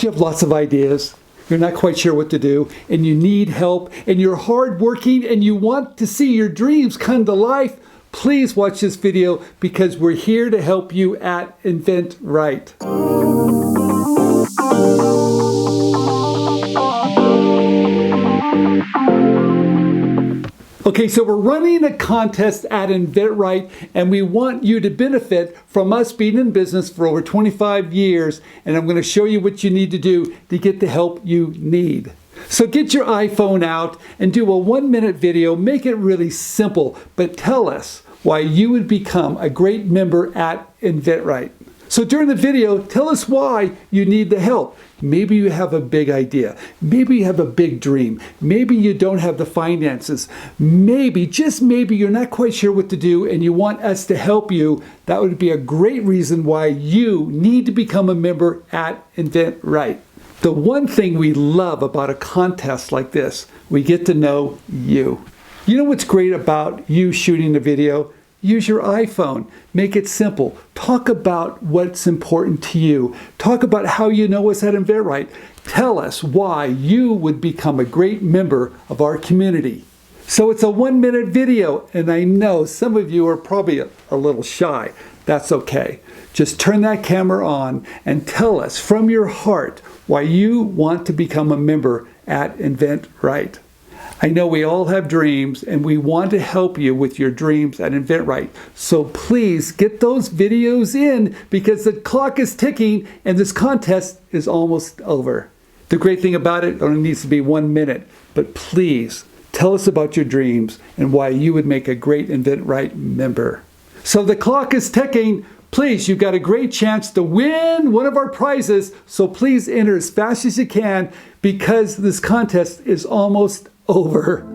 You have lots of ideas. You're not quite sure what to do, and you need help, and you're hardworking, and you want to see your dreams come to life. Please watch this video because we're here to help you at Invent Right. Okay, so we're running a contest at inventRight, and we want you to benefit from us being in business for over 25 years, and I'm going to show you what you need to do to get the help you need. So get your iPhone out and do a 1-minute video. Make it really simple, but tell us why you would become a great member at inventRight. So during the video, tell us why you need the help. Maybe you have a big idea. Maybe you have a big dream. Maybe you don't have the finances. Maybe, just maybe, you're not quite sure what to do and you want us to help you. That would be a great reason why you need to become a member at inventRight. The one thing we love about a contest like this, we get to know you. You know what's great about you shooting the video? Use your iPhone. Make it simple. Talk about what's important to you. Talk about how you know us at inventRight. Tell us why you would become a great member of our community. So it's a 1-minute video, and I know some of you are probably a little shy. That's okay. Just turn that camera on and tell us from your heart why you want to become a member at inventRight. I know we all have dreams, and we want to help you with your dreams at inventRight. So please get those videos in because the clock is ticking and this contest is almost over. The great thing about it only needs to be 1 minute, but please tell us about your dreams and why you would make a great inventRight member. So the clock is ticking. Please, you've got a great chance to win one of our prizes, so please enter as fast as you can because this contest is almost over.